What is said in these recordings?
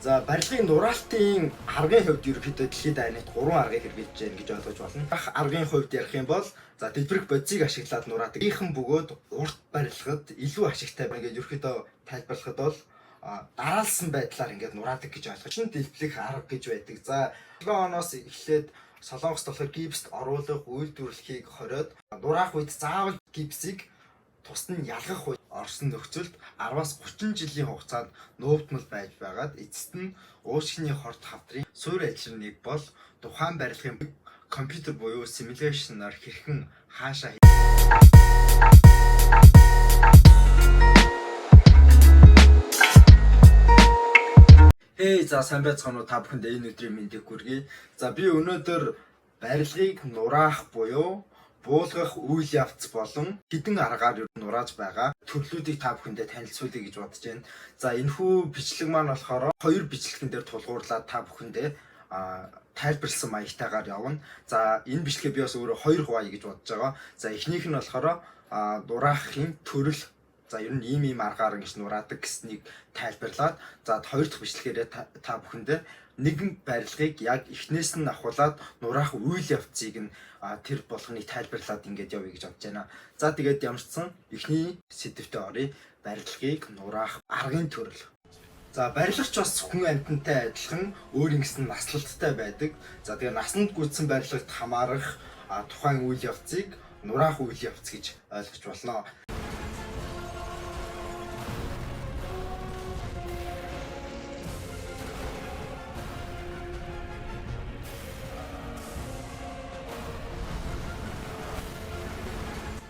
За барилгын нураалтын аргын хувьд ерөнхийдөө дэлхийд дайныг 3 аргыг хэрэгжилж байна гэж ойлгож болно. Аргын хувьд ярих юм бол за дэлбэрэх бодисыг ашиглаад нураадаг. Ийхэн бөгөөд урт барилгад илүү ашигтай байна гэж ерөнхийдөө тайлбарлахад бол дараалсан байдлаар ингээд нураадаг гэж ойлгож байна. Дэлбэлэх арга гэж байдаг. За 7 оноос эхлээд Солонгост болохоор гипст оруулах үйлдвэрлэхийг хориод нураах үед заавал гипсийг тусад нь ялгах үед орсон нөхцөлд 10-аас 30 жилийн хугацаанд нуугдмал байж байгаад эцэст нь уушгины хорт хавдрын суурь ажил нэг бол тухайн барилгын компьютер буюу симуляшнаар хэрхэн хаашаа за сайн байцгаана уу та бүхэнд энэ өдрийн мэндийг хүргэе. За би өнөөдөр барилгыг нураах буюу буулгах үйл явц болон хэдэн аргаар нурааж байгаа төрлүүдийг та бүхэндээ танилцуулъя гэж бодож байна. За энэхүү бичлэг маань болохоор хоёр бичлэгэн дээр тулгуурлаад та бүхэндээ тайлбарлсан маягтайгаар явна. За энэ бичлэгээ би бас өөрөө хоёр хуваая гэж бодож байгаа. За эхнийх нь болохоор нураахын төрөл. За ер нь ийм аргаар ингэж нураадаг гэснийг тайлбарлаад за хоёр дахь бичлэгээр та бүхэндээ нэгэн барилгыг яг эхнээс нь ахуулаад нураах үйл явцыг нь тэр болгоныг тайлбарлаад ингэж явъя гэж бодож байна. За тэгээд ямарчсан эхний сэдвтэ оръё. Барилгыг нураах аргын төрөл. За барилгач бас хүн амьтантай адилхан өөр ингэсэн наслалттай байдаг. За тэгээд насанд гүйцсэн барилгад хамаарах тухайн үйл явцыг нураах үйл явц гэж ойлгож болно.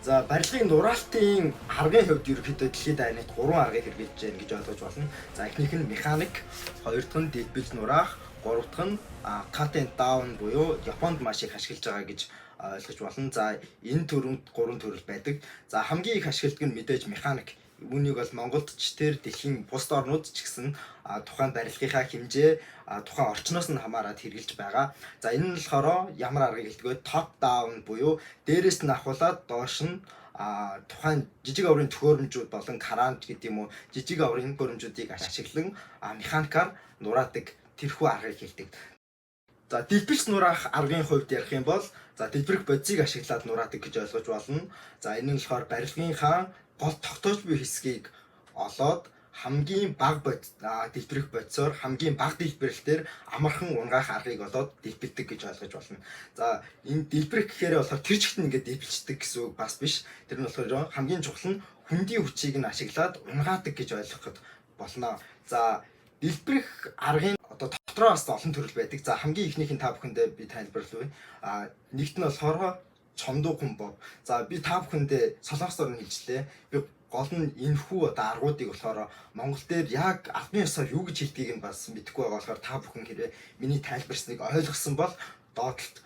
За барилгын нураалтын аргын хувьд ерөнхийдөө дэлхийд дайныг 3 аргыг хэрэгжилж байна гэж ойлгож болно. За эхнийх нь механик, хоёр дахь нь дэлбэж нураах, гурав дахь нь cut and down буюу Японд маш их ашиглаж байгаа гэж ойлгож болно. За энэ төрөнд 3 төрөл байдаг. За хамгийн их ашигладаг нь мэдээж механик. Үүнийг бол Монголд ч тэр дэлхийн бусад орнууд ч гэсэн тухайн барилгынхаа хэмжээ тухайн орчноос нь хамаарат хэрэгжилж байгаа. За энэ нь болохоор ямар аргыг хэлдэг вэ? Top down буюу дээрээс нь ахуулаад доош нь тухайн жижиг аврын төхөөрөмжүүд болон карант гэдэг юм уу жижиг аврын төхөөрөмжүүдийг ашиглан механикаар нураадаг тэрхүү аргыг хэлдэг. За дэлбэж нураах аргын хувьд ярих юм бол за дэлбэрэх бодисыг ашиглаад нураадаг гэж ойлгож болно. За энэ нь болохоор барилгынхаа гол тогтоож буй хэсгийг олоод хамгийн бага дэлбэрэх бодисоор хамгийн бага дэлбэрэлтээр амархан унгаах аргыг олоод дэлбэлдэг гэж ойлгож болно. За энэ дэлбэрэх гэхээр болохоор тэр чигт нь ингээд дэлбэлцдэг гэсэн үг бас биш. Тэр нь болохоор хамгийн чухал нь хүндийн хүчийг нь ашиглаад унгаадаг гэж ойлгоход болно. За дэлбэрэх аргын дотроо бас олон төрөл байдаг. За хамгийн ихнийх нь та бүхэндээ би тайлбарлая. Нэгт нь болохоор чомдуу гомбо. За би та бүхэндээ солонгос орны хэлжлээ. Би гол нь энэхүү аргуудыг болохоор Монгол дээр яг албан ёсоор юу гэж хэлдгийг нь бас мэдэхгүй байгаа болохоор та бүхэн хэрэг миний тайлбарсныг ойлгосон бол доотлолт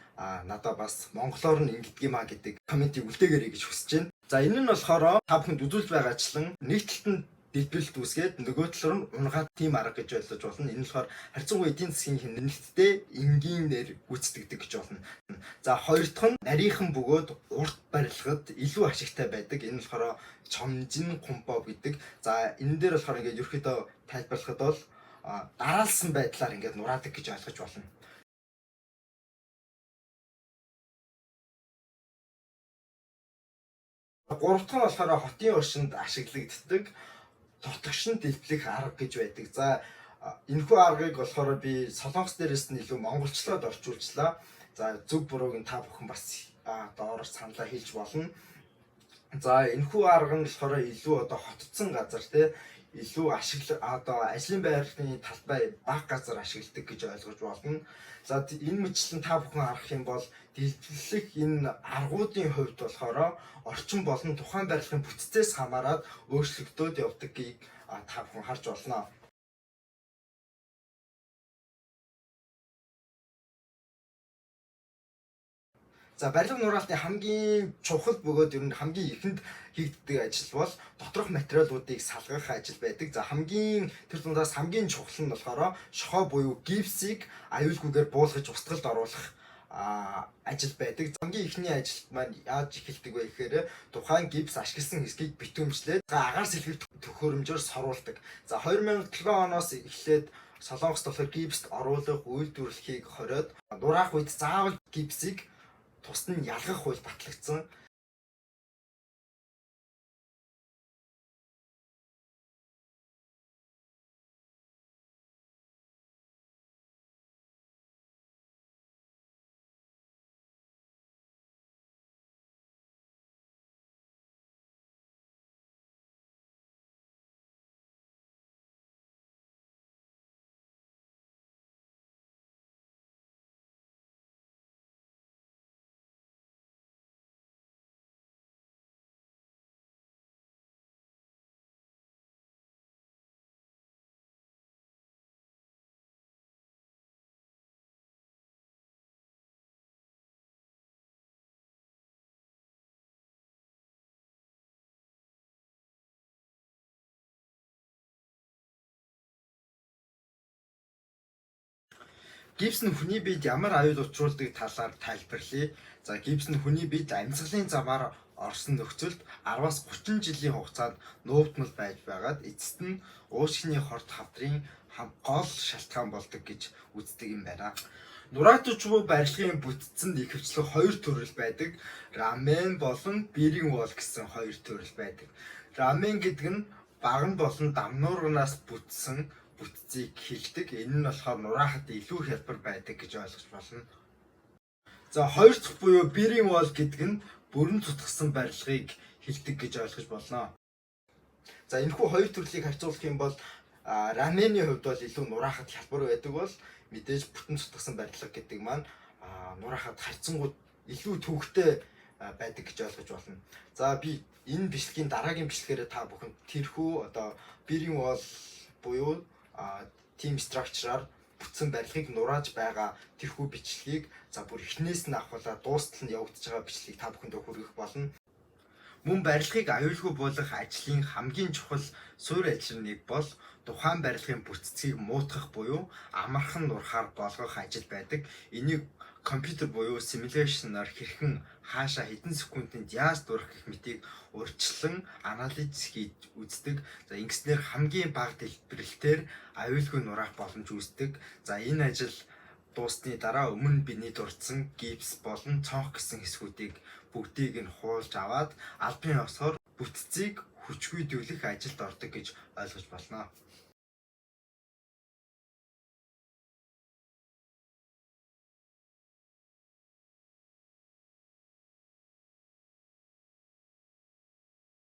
надад бас монголоор нь ингэдэг юм а гэдэг комментиг үлдээгээрэй гэж хүсэж байна. За энэ нь болохоор та бүхэнд үзүүлж байгаачлан нэг талд нь дэлбэлт үүсгээд нөгөө талаар нь унгаад тийм арга гэж ойлгож болно. Энэ нь болохоор харьцангуй эдийн засгийн хэмнэлттэй энгийнээр гүйцэтгэдэг гэж болно. За хоёр дахь нь нарийнхан бөгөөд урт барилгад илүү ашигтай байдаг. Энэ нь болохоор чомжин гомбо гэдэг. За энэ дээр болохоор ингээд ерөөхдөө тайлбарлахад бол дараалсан байдлаар ингээд нураадаг гэж ойлгож болно. Гурав дахь нь болохоор хотын уршинд ашиглагддаг тотгошин дэлбэлэх арга гэж байдаг. За энэхүү аргыг болохоор би солонгос дээрээс нь илүү монголчлоод орчуулчлаа. За зөв бурууг нь та бүхэн бас доороор саналаа хэлж болно. За энэхүү арга нь болохоор илүү хотцсон газар илүү ажлын байрны талбай бага газар ашигладаг гэж ойлгож болно. За энэ мэтлэн та бүхэн харах юм бол дэлбэлэх энэ аргуудын хувьд болохоор орчин болон тухайн барилгын бүтцээс хамаарат өөрчлөгдөд явдагыг та бүхэн харж болно. За барилга нураалтын хамгийн чухал бөгөөд ер нь хамгийн ихэнд хийгддэг ажил бол доторх материалуудыг салгах ажил байдаг. За хамгийн тэр дундаас хамгийн чухал нь болохоор шохоо буюу гипсийг аюулгүйгээр буулгаж устгалд оруулах ажил байдаг. Хамгийн ихний ажил маань яаж эхэлдэг вэ гэхээр тухайн гипс ашигласан хэсгийг битүүмжлээд агаар сэлгэх төхөөрөмжөөр соруулдаг. За 2007 оноос эхлээд Солонгост болохоор гипст оруулах үйлдвэрлэхийг хориод нураах үед заавал гипсийг тусад нь ялгах хууль батлагдсан. Гипс нь хүний биед ямар аюул учруулдаг талаар тайлбарлая. За гипс нь хүний биед амьсгалын замаар орсон нөхцөлд 10-аас 30 жилийн хугацаанд нуугдмал байж байгаад эцэст нь уушгины хорт хавдрын гол шалтгаан болдог гэж үздэг юм байна. Нураатууч буй барилгын бүтцэнд ихэвчлэн хоёр төрөл байдаг. Рамен болон биринг вол гэсэн хоёр төрөл байдаг. Рамен гэдэг нь баган болон дамнуурганаас бүтсэн бүтцийг хилдэг. Энэ нь болохоор нураахад илүү хялбар байдаг гэж ойлгож болно. За хоёр дахь буюу биринг вол гэдэг нь бүрэн тутгсан барилгыг хилдэг гэж ойлгож болно. За энэхүү хоёр төрлийг харьцуулах юм бол рамений хувьд бол илүү нураахад хялбар байдаг бол мэдээж бүтэн тутгсан барилга гэдэг маань нураахад харьцангуй илүү төвөгтэй байдаг гэж ойлгож болно. За би энэ бичлэгийн дараагийн бичлэгээр та бүхэнд тэрхүү одоо биринг вол буюу team structure-аар бүтсэн барилгыг нурааж байгаа тэрхүү бичлэгийг за бүр эхнээс нь авахлаа дуустал нь явагдаж байгаа бичлэгийг та бүхэнд хүргэх болно. Мөн барилгыг аюулгүй болгох ажлын хамгийн чухал суурь ажил нэг бол тухайн барилгын бүтцийг муутгах буюу амархан нурахаар болгох ажил байдаг. Энийг компьютер буюу симуляшнаар хэрхэн хаашаа хэдэн секундэд яаж дурах гэх мэтийг урьдчилан анализ хийж үздэг. За ингэснээр хамгийн бага дэлбэрэлтээр аюулгүй нураах боломж үүсдэг. За энэ ажил дуусны дараа өмнө биний дурдсан гипс болон цонх гэсэн хэсгүүдийг бүгдийг нь хуулж аваад албан ёсоор бүтцийг хүчгүйдүүлэх ажилд ордог гэж ойлгож байна.